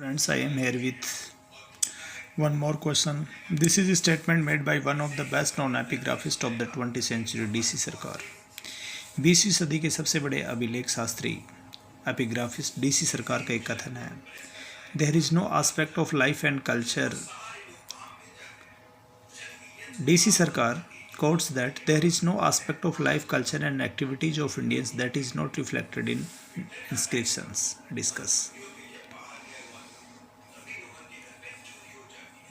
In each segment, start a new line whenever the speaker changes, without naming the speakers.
Friends, I am here with one more question. This is a statement made by one of the best known epigraphists of the 20th century, DC सरकार। 20वीं सदी के सबसे बड़े अभिलेख Shastri एपिग्राफिस्ट DC सरकार का एक कथन है, there is no aspect of life and culture. DC Sircar quotes that there is no aspect of life, culture and activities of Indians that is not reflected in inscriptions. Discuss.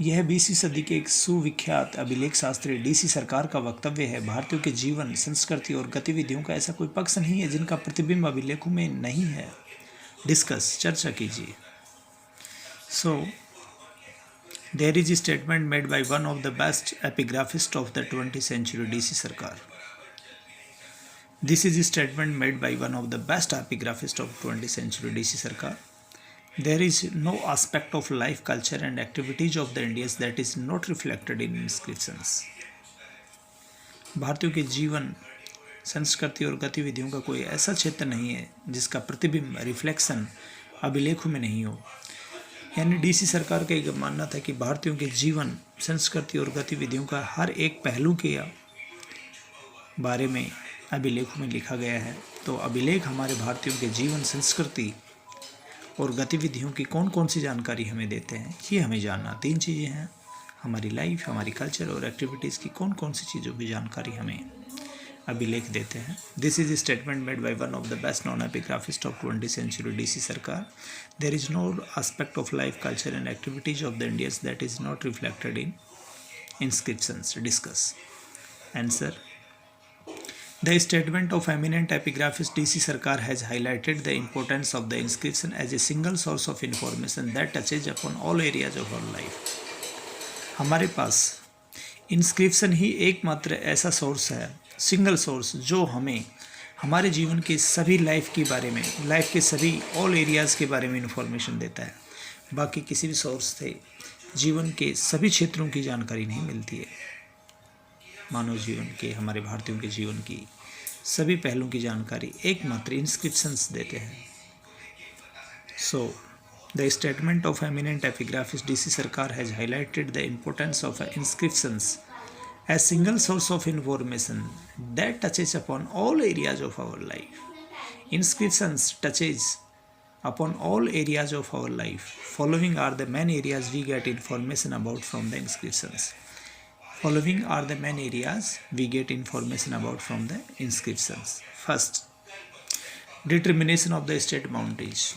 यह 20वीं सदी के एक सुविख्यात अभिलेख शास्त्री डीसी सरकार का वक्तव्य है। भारतीयों के जीवन, संस्कृति और गतिविधियों का ऐसा कोई पक्ष नहीं है जिनका प्रतिबिंब अभिलेखों में नहीं है। डिस्कस, चर्चा कीजिए। So there is a statement made by one of the best epigraphists of the 20th century, DC Sarkar. This is a statement made by one of the best epigraphists of 20th century, DC Sarkar. There is no aspect of life, culture and activities of the Indians that is not reflected in inscriptions. भारतीयों के जीवन, संस्कृति और गतिविधियों का कोई ऐसा क्षेत्र नहीं है जिसका प्रतिबिंब, रिफ्लेक्शन अभिलेखों में नहीं हो। यानी डीसी सरकार का एक मानना था कि भारतीयों के जीवन, संस्कृति और गतिविधियों का हर एक पहलू के बारे में अभिलेखों में लिखा गया है। तो अभिलेख हमारे भारतीयों के जीवन, संस्कृति और गतिविधियों की कौन कौन सी जानकारी हमें देते हैं, ये हमें जानना। 3 चीज़ें हैं, हमारी लाइफ, हमारी कल्चर और एक्टिविटीज़ की कौन कौन सी चीज़ों की जानकारी हमें अभिलेख देते हैं। This is statement made by one of the best non epigraphist of 20th century, DC Sircar. There is no aspect of life, culture and activities of the Indians that is not reflected in inscriptions. Discuss. Answer. The statement of eminent epigraphist DC Sarkar has highlighted the importance of the inscription as a single source of information that touches upon all areas of our life. हमारे पास inscription ही एकमात्र ऐसा source है, single source, जो हमें हमारे जीवन के सभी लाइफ के बारे में, लाइफ के सभी ऑल एरियाज़ के बारे में इंफॉर्मेशन देता है। बाकी किसी भी सोर्स से जीवन के सभी क्षेत्रों की जानकारी नहीं मिलती है। मानव जीवन के, हमारे भारतीयों के जीवन की सभी पहलुओं की जानकारी एकमात्र इंस्क्रिप्शंस देते हैं। So the statement of eminent epigraphist DC Sircar has highlighted the importance of inscriptions as single source of information that touches upon all areas of our life. Inscriptions touches upon all areas of our life. Following are the main areas we get information about from the inscriptions. Following are the main areas we get information about from the inscriptions. First, determination of the state boundaries.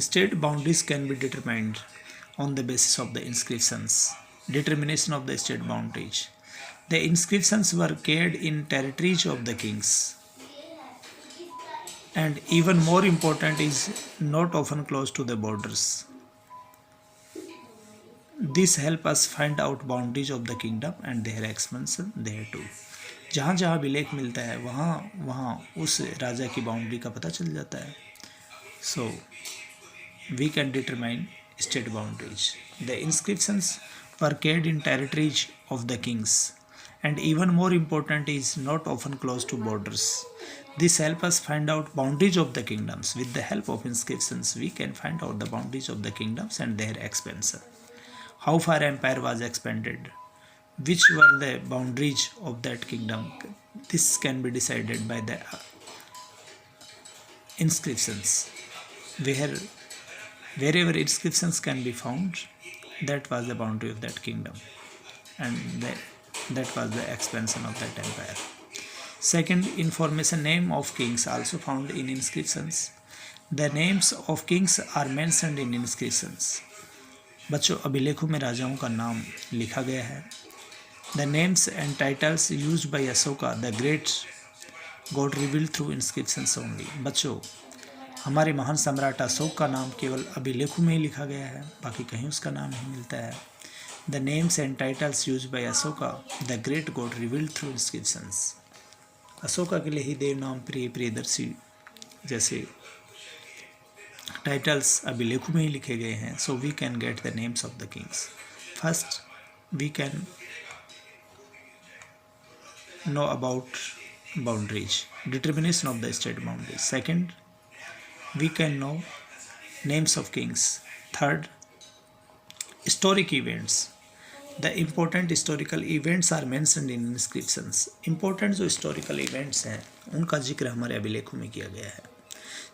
State boundaries can be determined on the basis of the inscriptions. Determination of the state boundaries. The inscriptions were carried in territories of the kings, and even more important is not often close to the borders. This help us find out boundaries of the kingdom and their expansion there too. जहाँ जहाँ अभिलेख मिलता है वहाँ उस राजा की boundary का पता चल जाता है। So we can determine state boundaries. The inscriptions were carried in territories of the kings, and even more important is not often close to borders. This help us find out boundaries of the kingdoms. With the help of inscriptions, we can find out the boundaries of the kingdoms and their expansion. How far empire was expanded, which were the boundaries of that kingdom, this can be decided by the inscriptions. Wherever inscriptions can be found, that was the boundary of that kingdom, and that was the expansion of that empire. Second, information, name of kings also found in inscriptions. The names of kings are mentioned in inscriptions. बच्चों, अभिलेखों में राजाओं का नाम लिखा गया है। The names and titles used by Ashoka the Great got revealed through inscriptions only. बच्चों, हमारे महान सम्राट अशोक का नाम केवल अभिलेखों में ही लिखा गया है, बाकी कहीं उसका नाम नहीं मिलता है। The names and titles used by Ashoka the Great got revealed through inscriptions. Ashoka के लिए ही देव नाम, प्रिय, प्रियदर्शी जैसे टाइटल्स अभिलेखों में ही लिखे गए हैं। So we can get the names of the kings. First, we can know about boundaries, determination of the state boundaries. Second, we can know names of kings. Third, historic events. The important historical events are mentioned in inscriptions. Important जो historical events हैं उनका जिक्र हमारे अभिलेखों में किया गया है,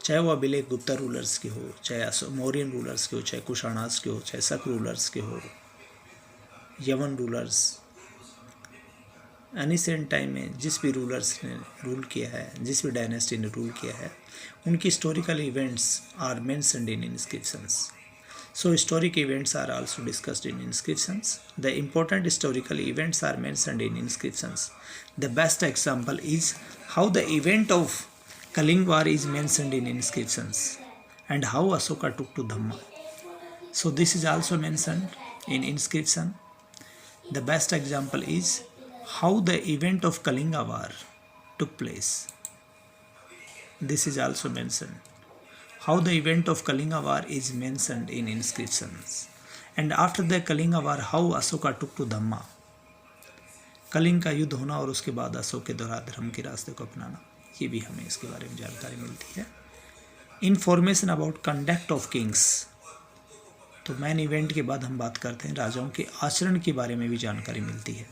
चाहे वो अभिलेख गुप्ता रूलर्स के हो, चाहे मौर्यन रूलर्स के हो, चाहे कुशाणास के हो, चाहे शक रूलर्स के हो, यवन रूलर्स, एनिसेंट टाइम में जिस भी रूलर्स ने रूल किया है, जिस भी डायनेस्टी ने रूल किया है, उनकी historical events are mentioned in inscriptions. So historic events are also discussed in inscriptions. The important historical events are mentioned in inscriptions. The best example is how the event of Kalinga War is mentioned in inscriptions and how Asoka took to Dhamma. So this is also mentioned in inscription. The best example is how the event of Kalinga War took place. This is also mentioned. How the event of Kalinga War is mentioned in inscriptions. And after the Kalinga War, how Asoka took to Dhamma. Kalinga का युद्ध होना और उसके बाद अशोक के द्वारा धर्म के रास्ते को अपनाना, ये भी हमें इसके बारे में जानकारी मिलती है. Information about conduct of Kings. तो मेन इवेंट के बाद हम बात करते हैं राजाओं के आचरण के बारे में भी जानकारी मिलती है.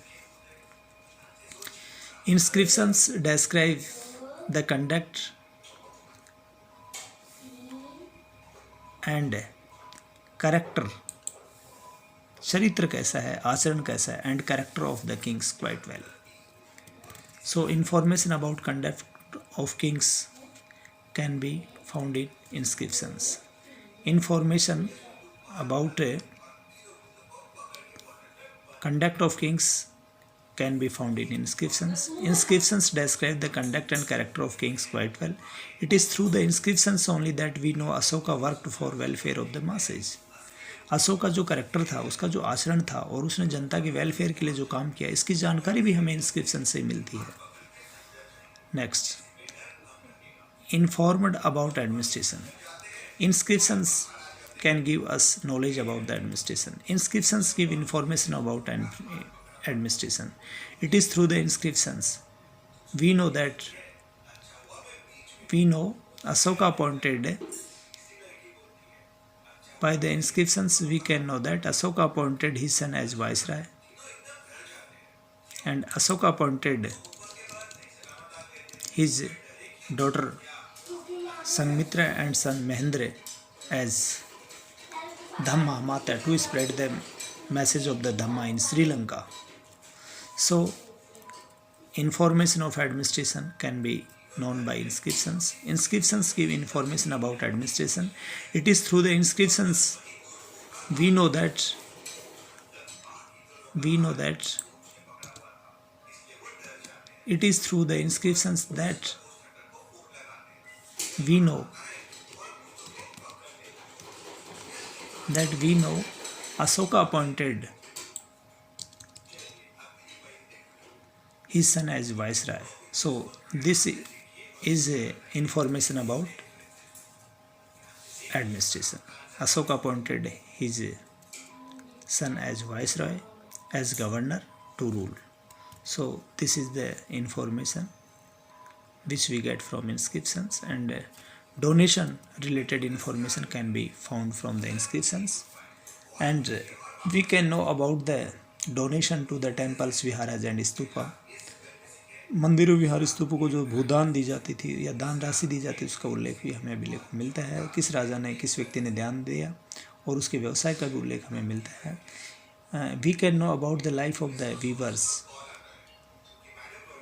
Inscriptions describe the conduct and character. चरित्र कैसा है, आचरण कैसा है, and character of the Kings quite well. So information about conduct of Kings can be found in inscriptions. Information about conduct of kings can be found in inscriptions. Inscriptions describe the conduct and character of kings quite well. It is through the inscriptions only that we know Asoka worked for welfare of the masses. Ashok का जो character था, उसका जो आचरण था और उसने जनता के वेलफेयर के लिए जो काम किया, इसकी जानकारी भी हमें इंस्क्रिप्शन से मिलती है. Next, informed about administration. Inscriptions can give us knowledge about the administration. Inscriptions give information about administration. It is through the inscriptions we know Asoka appointed. By the inscriptions we can know that Asoka appointed his son as viceroy, and Asoka appointed his daughter Sanghmitra and son Mahendra as Dhamma Mata to spread the message of the Dhamma in Sri Lanka. So information of administration can be known by inscriptions. Inscriptions give information about administration. It is through the inscriptions we know that it is through the inscriptions that we know Asoka appointed his son as viceroy. So this is information about administration. Asoka appointed his son as viceroy, as governor to rule. So this is the information which we get from inscriptions, and donation related information can be found from the inscriptions, and we can know about the donation to the temples, viharas and stupa. मंदिरों विहार स्तूपों को जो भूदान दी जाती थी या दान राशि दी जाती थी, उसका उल्लेख भी हमें अभिलेख मिलता है. किस राजा ने, किस व्यक्ति ने ध्यान दिया और उसके व्यवसाय का भी उल्लेख हमें मिलता है. We can know about the life of the weavers,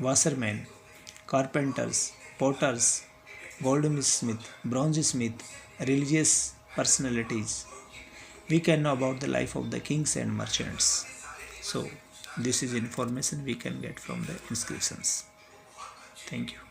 washermen, carpenters, potters, goldsmith, bronzesmith, religious personalities. We can know about the life of the kings and merchants. So this is information we can get from the inscriptions. Thank you.